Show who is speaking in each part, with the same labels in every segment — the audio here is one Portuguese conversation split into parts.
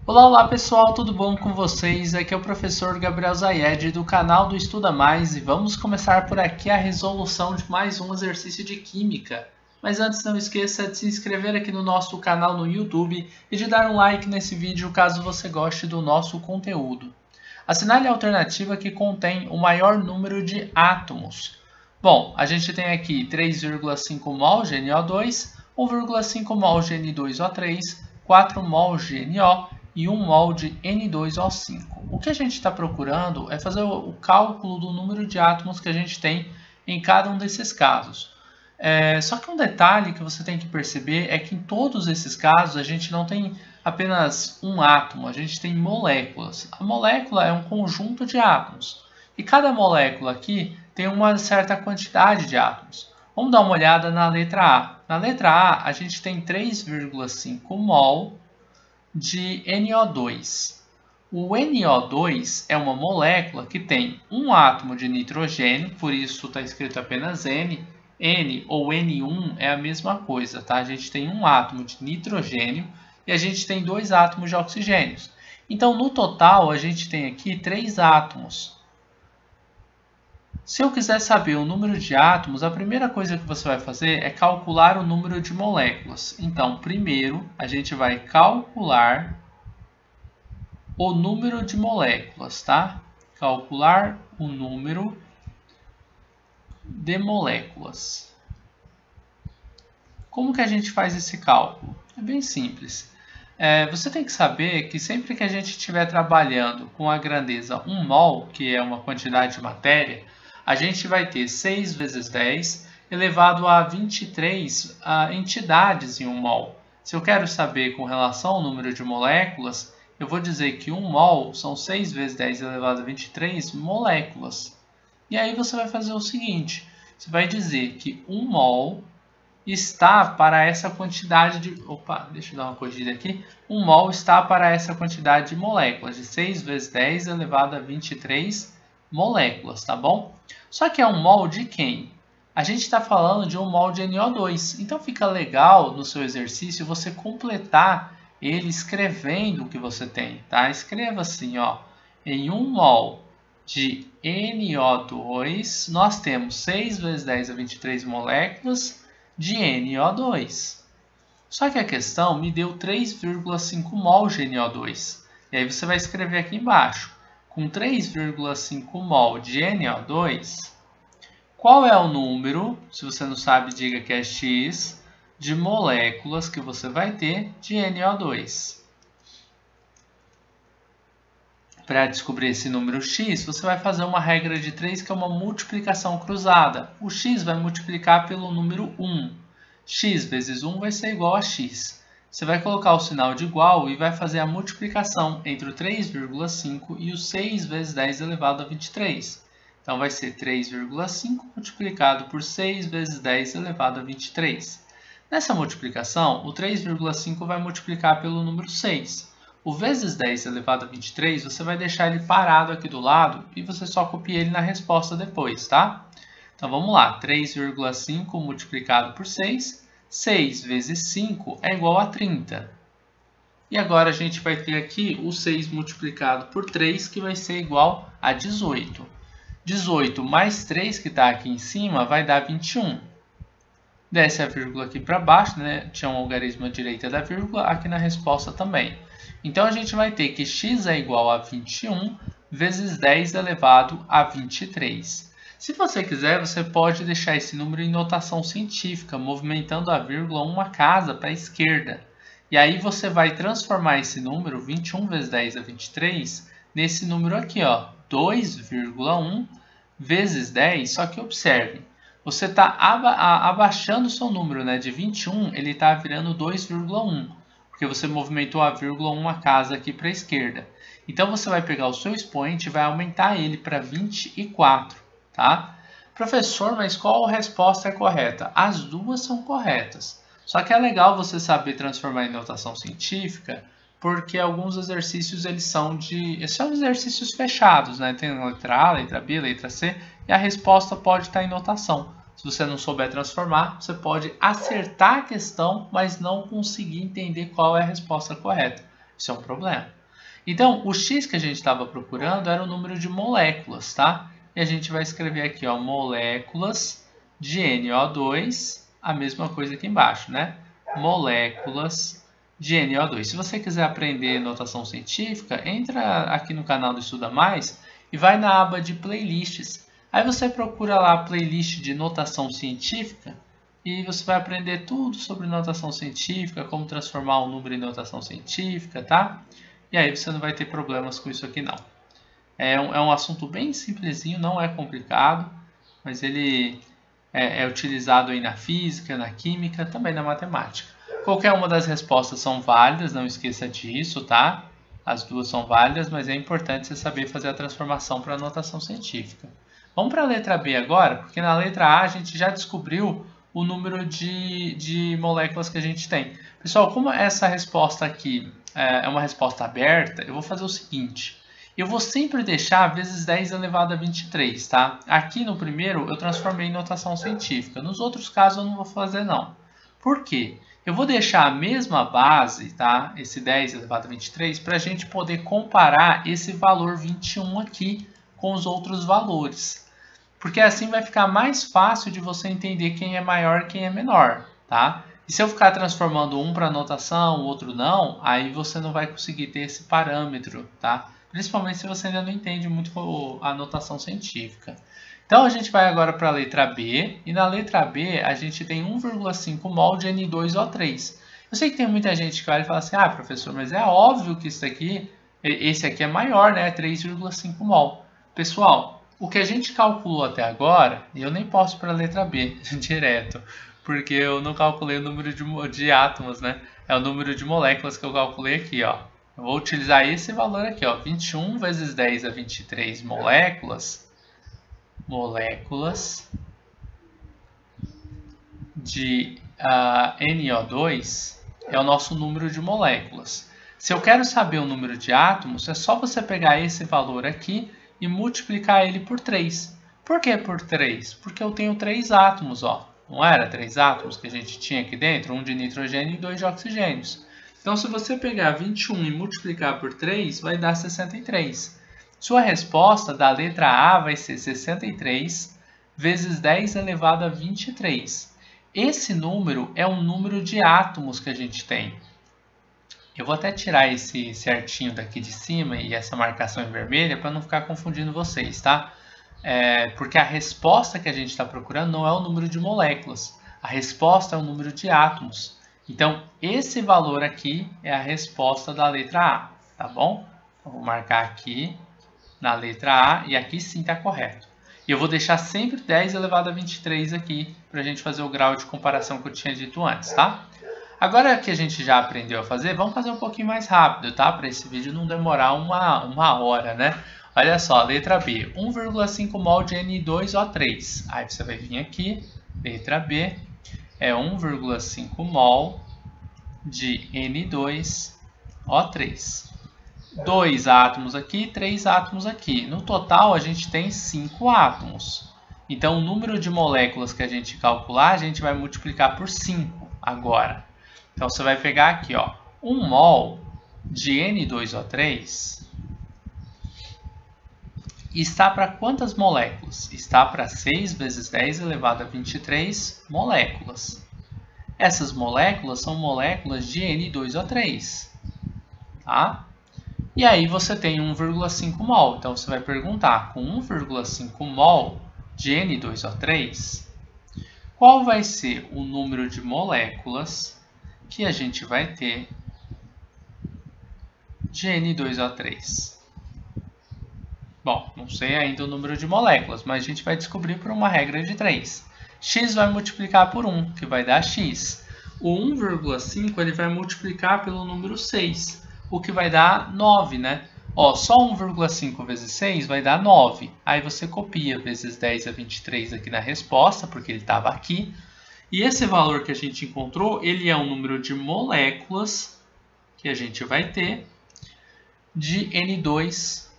Speaker 1: Olá, olá pessoal, tudo bom com vocês? Aqui é o professor Gabriel Zayed do canal do Estuda Mais e vamos começar por aqui a resolução de mais um exercício de Química. Mas antes não esqueça de se inscrever aqui no nosso canal no YouTube e de dar um like nesse vídeo caso você goste do nosso conteúdo. Assinale a alternativa que contém o maior número de átomos. Bom, a gente tem aqui 3,5 mol GnO2, 1,5 mol Gn2O3, 4 mol GnO e 1 mol de N2O5. O que a gente está procurando é fazer o cálculo do número de átomos que a gente tem em cada um desses casos. Só que um detalhe que você tem que perceber é que em todos esses casos a gente não tem apenas um átomo, a gente tem moléculas. A molécula é um conjunto de átomos e cada molécula aqui tem uma certa quantidade de átomos. Vamos dar uma olhada na letra A. Na letra A, a gente tem 3,5 mol de NO2. O NO2 é uma molécula que tem um átomo de nitrogênio, por isso está escrito apenas N. N ou N1 é a mesma coisa, tá? A gente tem um átomo de nitrogênio e a gente tem dois átomos de oxigênio. Então, no total, a gente tem aqui 3 átomos. Se eu quiser saber o número de átomos, a primeira coisa que você vai fazer é calcular o número de moléculas. Então, primeiro, a gente vai calcular o número de moléculas, tá? Calcular o número de moléculas. Como que a gente faz esse cálculo? É bem simples. Você tem que saber que sempre que a gente estiver trabalhando com a grandeza 1 mol, que é uma quantidade de matéria, a gente vai ter 6 vezes 10 elevado a 23 entidades em 1 mol. Se eu quero saber com relação ao número de moléculas, eu vou dizer que 1 mol são 6 vezes 10 elevado a 23 moléculas. E aí você vai fazer o seguinte, você vai dizer que 1 mol está para essa quantidade de... Opa, deixa eu dar uma corrigida aqui. 1 mol está para essa quantidade de moléculas, de 6 vezes 10 elevado a 23 moléculas, tá bom? Só que é 1 mol de quem? A gente está falando de 1 mol de NO2. Então fica legal no seu exercício você completar ele escrevendo o que você tem, tá? Escreva assim, ó. Em 1 mol de NO2, nós temos 6 vezes 10 a 23 moléculas de NO2. Só que a questão me deu 3,5 mol de NO2. E aí você vai escrever aqui embaixo. Com 3,5 mol de NO2, qual é o número, se você não sabe, diga que é X, de moléculas que você vai ter de NO2. Para descobrir esse número X, você vai fazer uma regra de 3, que é uma multiplicação cruzada. O X vai multiplicar pelo número 1. X vezes 1 vai ser igual a X. Você vai colocar o sinal de igual e vai fazer a multiplicação entre o 3,5 e o 6 vezes 10 elevado a 23. Então, vai ser 3,5 multiplicado por 6 vezes 10 elevado a 23. Nessa multiplicação, o 3,5 vai multiplicar pelo número 6. O vezes 10 elevado a 23, você vai deixar ele parado aqui do lado e você só copia ele na resposta depois, tá? Então, vamos lá. 3,5 multiplicado por 6. 6 vezes 5 é igual a 30. E agora a gente vai ter aqui o 6 multiplicado por 3, que vai ser igual a 18. 18 mais 3, que está aqui em cima, vai dar 21. Desce a vírgula aqui para baixo, né? Tinha um algarismo à direita da vírgula, aqui na resposta também. Então, a gente vai ter que x é igual a 21 vezes 10 elevado a 23. Se você quiser, você pode deixar esse número em notação científica, movimentando a vírgula uma casa para a esquerda. E aí você vai transformar esse número, 21 vezes 10 a 23, nesse número aqui, ó, 2,1 vezes 10, só que observe, você está abaixando o seu número, né, de 21, ele está virando 2,1, porque você movimentou a vírgula uma casa aqui para a esquerda. Então, você vai pegar o seu expoente e vai aumentar ele para 24, tá? Professor, mas qual resposta é correta? As duas são corretas. Só que é legal você saber transformar em notação científica, porque alguns exercícios eles são exercícios fechados, né? Tem a letra A, letra B, letra C, e a resposta pode estar em notação. Se você não souber transformar, você pode acertar a questão, mas não conseguir entender qual é a resposta correta. Isso é um problema. Então, o X que a gente estava procurando era o número de moléculas, tá? E a gente vai escrever aqui, ó, moléculas de NO2, a mesma coisa aqui embaixo, né? Moléculas de NO2. Se você quiser aprender notação científica, entra aqui no canal do Estuda Mais e vai na aba de playlists. Aí você procura lá a playlist de notação científica e você vai aprender tudo sobre notação científica, como transformar um número em notação científica, tá? E aí você não vai ter problemas com isso aqui não. É um assunto bem simplesinho, não é complicado, mas ele é utilizado aí na física, na química, também na matemática. Qualquer uma das respostas são válidas, não esqueça disso, tá? As duas são válidas, mas é importante você saber fazer a transformação para a notação científica. Vamos para a letra B agora, porque na letra A a gente já descobriu o número de moléculas que a gente tem. Pessoal, como essa resposta aqui é uma resposta aberta, eu vou fazer o seguinte. Eu vou sempre deixar vezes 10 elevado a 23, tá? Aqui no primeiro eu transformei em notação científica. Nos outros casos eu não vou fazer não. Por quê? Eu vou deixar a mesma base, tá? Esse 10 elevado a 23, para a gente poder comparar esse valor 21 aqui com os outros valores. Porque assim vai ficar mais fácil de você entender quem é maior e quem é menor, tá? E se eu ficar transformando um para notação, o outro não, aí você não vai conseguir ter esse parâmetro, tá? Principalmente se você ainda não entende muito a notação científica. Então a gente vai agora para a letra B, e na letra B a gente tem 1,5 mol de N2O3. Eu sei que tem muita gente que olha e fala assim, ah, professor, mas é óbvio que esse aqui é maior, né? 3,5 mol. Pessoal, o que a gente calculou até agora, e eu nem posso para a letra B direto, porque eu não calculei o número de átomos, né? É o número de moléculas que eu calculei aqui, ó. Eu vou utilizar esse valor aqui, ó, 21 vezes 10 a 23 moléculas de NO2 é o nosso número de moléculas. Se eu quero saber o número de átomos, é só você pegar esse valor aqui e multiplicar ele por 3. Por que por 3? Porque eu tenho 3 átomos, ó. Não era 3 átomos que a gente tinha aqui dentro? Um de nitrogênio e 2 de oxigênios. Então, se você pegar 21 e multiplicar por 3, vai dar 63. Sua resposta da letra A vai ser 63 vezes 10 elevado a 23. Esse número é um número de átomos que a gente tem. Eu vou até tirar esse certinho daqui de cima e essa marcação em vermelha para não ficar confundindo vocês, tá? Porque a resposta que a gente está procurando não é o número de moléculas. A resposta é o número de átomos. Então, esse valor aqui é a resposta da letra A, tá bom? Eu vou marcar aqui na letra A e aqui sim está correto. E eu vou deixar sempre 10 elevado a 23 aqui para a gente fazer o grau de comparação que eu tinha dito antes, tá? Agora que a gente já aprendeu a fazer, vamos fazer um pouquinho mais rápido, tá? Para esse vídeo não demorar uma hora, né? Olha só, letra B, 1,5 mol de N2O3. Aí você vai vir aqui, letra B, é 1,5 mol de N2O3. 2 átomos aqui, 3 átomos aqui. No total, a gente tem 5 átomos. Então, o número de moléculas que a gente calcular, a gente vai multiplicar por 5 agora. Então, você vai pegar aqui, ó, 1 mol de N2O3 está para quantas moléculas? Está para 6 vezes 10 elevado a 23 moléculas. Essas moléculas são moléculas de N2O3, tá? E aí você tem 1,5 mol. Então você vai perguntar, com 1,5 mol de N2O3, qual vai ser o número de moléculas que a gente vai ter de N2O3? Bom, não sei ainda o número de moléculas, mas a gente vai descobrir por uma regra de 3. X vai multiplicar por 1, que vai dar X. O 1,5 ele vai multiplicar pelo número 6, o que vai dar 9, né? Ó, só 1,5 vezes 6 vai dar 9. Aí você copia vezes 10 a 23 aqui na resposta, porque ele estava aqui. E esse valor que a gente encontrou, ele é o número de moléculas que a gente vai ter de N2O3.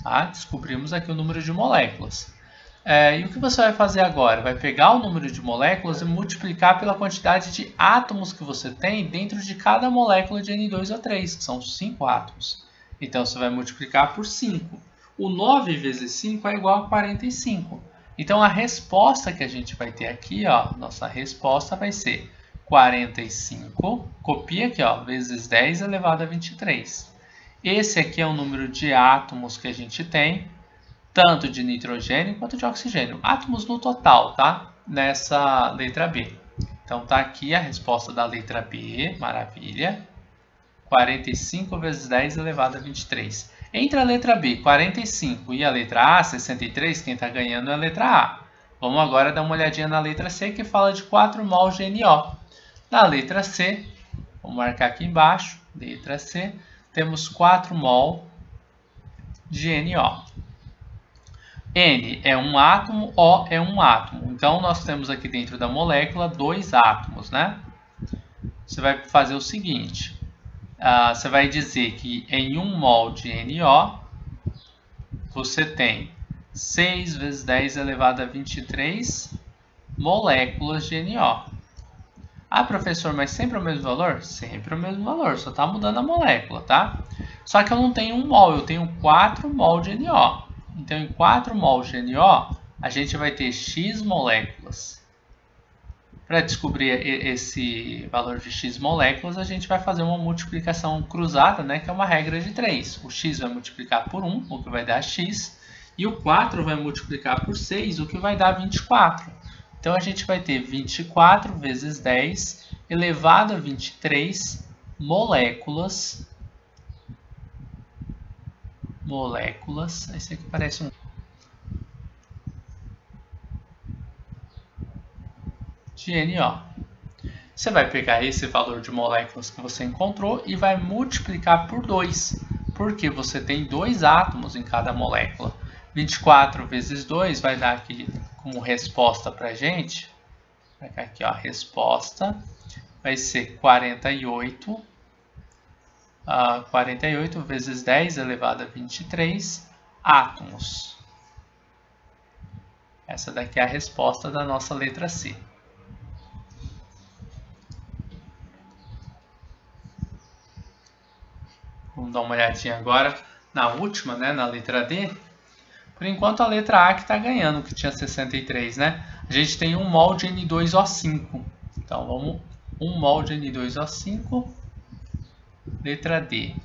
Speaker 1: Tá? Descobrimos aqui o número de moléculas. E o que você vai fazer agora? Vai pegar o número de moléculas e multiplicar pela quantidade de átomos que você tem dentro de cada molécula de N2O3, que são 5 átomos. Então, você vai multiplicar por 5. O 9 vezes 5 é igual a 45. Então, a resposta que a gente vai ter aqui, ó, nossa resposta vai ser 45, copia aqui, ó, vezes 10 elevado a 23. Esse aqui é o número de átomos que a gente tem, tanto de nitrogênio quanto de oxigênio. Átomos no total, tá? Nessa letra B. Então, tá aqui a resposta da letra B, maravilha. 45 vezes 10 elevado a 23. Entre a letra B, 45, e a letra A, 63, quem está ganhando é a letra A. Vamos agora dar uma olhadinha na letra C, que fala de 4 mol de NO. Na letra C, vou marcar aqui embaixo, letra C, temos 4 mol de NO. N é um átomo, O é um átomo. Então, nós temos aqui dentro da molécula 2 átomos, né? Você vai fazer o seguinte, você vai dizer que em 1 mol de NO, você tem 6 vezes 10 elevado a 23 moléculas de NO. Ah, professor, mas sempre o mesmo valor? Sempre o mesmo valor, só está mudando a molécula, tá? Só que eu não tenho 1 mol, eu tenho 4 mol de NO. Então, em 4 mol de NO, a gente vai ter X moléculas. Para descobrir esse valor de X moléculas, a gente vai fazer uma multiplicação cruzada, né, que é uma regra de 3. O X vai multiplicar por 1, o que vai dar X, e o 4 vai multiplicar por 6, o que vai dar 24. Então, a gente vai ter 24 vezes 10 elevado a 23 moléculas. Esse aqui parece um... de NO. Você vai pegar esse valor de moléculas que você encontrou e vai multiplicar por 2, porque você tem 2 átomos em cada molécula. 24 vezes 2 vai dar aqui como resposta para a gente. Aqui, ó, a resposta vai ser 48. 48 vezes 10 elevado a 23 átomos. Essa daqui é a resposta da nossa letra C. Vamos dar uma olhadinha agora na última, né, na letra D. Por enquanto a letra A que está ganhando, que tinha 63, né? A gente tem 1 mol de N2O5. Então vamos, 1 mol de N2O5, letra D.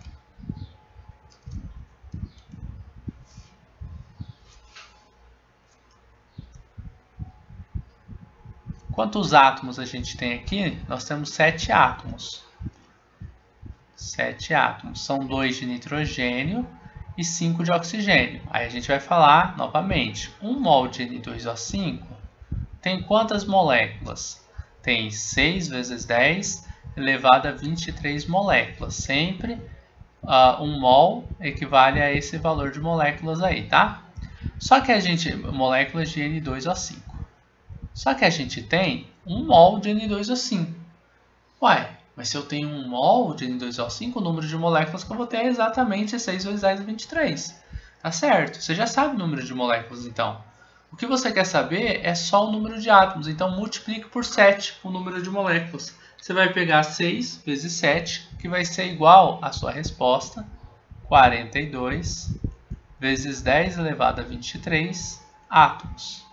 Speaker 1: Quantos átomos a gente tem aqui? Nós temos 7 átomos. 7 átomos. São 2 de nitrogênio e 5 de oxigênio. Aí a gente vai falar novamente. 1 mol de N2O5 tem quantas moléculas? Tem 6 vezes 10 elevado a 23 moléculas. Sempre 1 mol equivale a esse valor de moléculas aí, tá? Só que a gente... moléculas de N2O5. Só que a gente tem 1 mol de N2O5. Uai, mas se eu tenho 1 mol de N2O5, o número de moléculas que eu vou ter é exatamente 6 vezes 10 a 23. Tá certo? Você já sabe o número de moléculas, então. O que você quer saber é só o número de átomos. Então, multiplique por 7 o número de moléculas. Você vai pegar 6 vezes 7, que vai ser igual à sua resposta, 42 vezes 10 elevado a 23 átomos.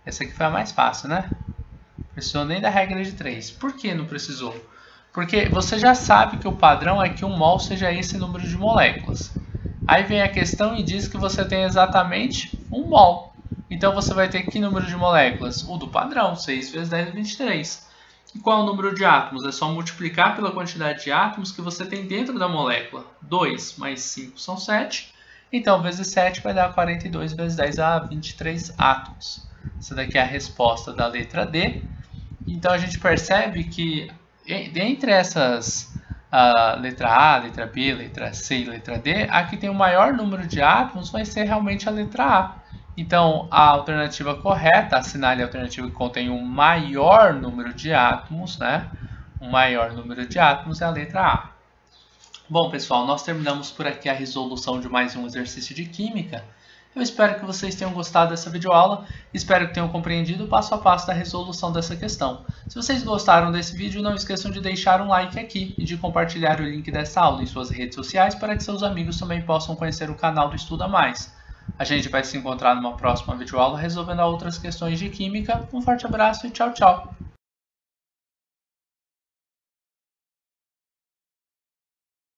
Speaker 1: Essa aqui foi a mais fácil, né? Não precisou nem da regra de 3. Por que não precisou? Porque você já sabe que o padrão é que 1 mol seja esse número de moléculas. Aí vem a questão e diz que você tem exatamente 1 mol. Então você vai ter que número de moléculas? O do padrão, 6 vezes 10 é 23. E qual é o número de átomos? É só multiplicar pela quantidade de átomos que você tem dentro da molécula. 2 mais 5 são 7. Então, vezes 7 vai dar 42 vezes 10 a 23 átomos. Essa daqui é a resposta da letra D. Então, a gente percebe que entre essas, letra A, letra B, letra C e letra D, a que tem o maior número de átomos vai ser realmente a letra A. Então, a alternativa correta, assinale a alternativa que contém o maior número de átomos, né? O maior número de átomos é a letra A. Bom, pessoal, nós terminamos por aqui a resolução de mais um exercício de Química. Eu espero que vocês tenham gostado dessa videoaula, espero que tenham compreendido o passo a passo da resolução dessa questão. Se vocês gostaram desse vídeo, não esqueçam de deixar um like aqui e de compartilhar o link dessa aula em suas redes sociais para que seus amigos também possam conhecer o canal do Estuda Mais. A gente vai se encontrar numa próxima videoaula resolvendo outras questões de química. Um forte abraço e tchau, tchau!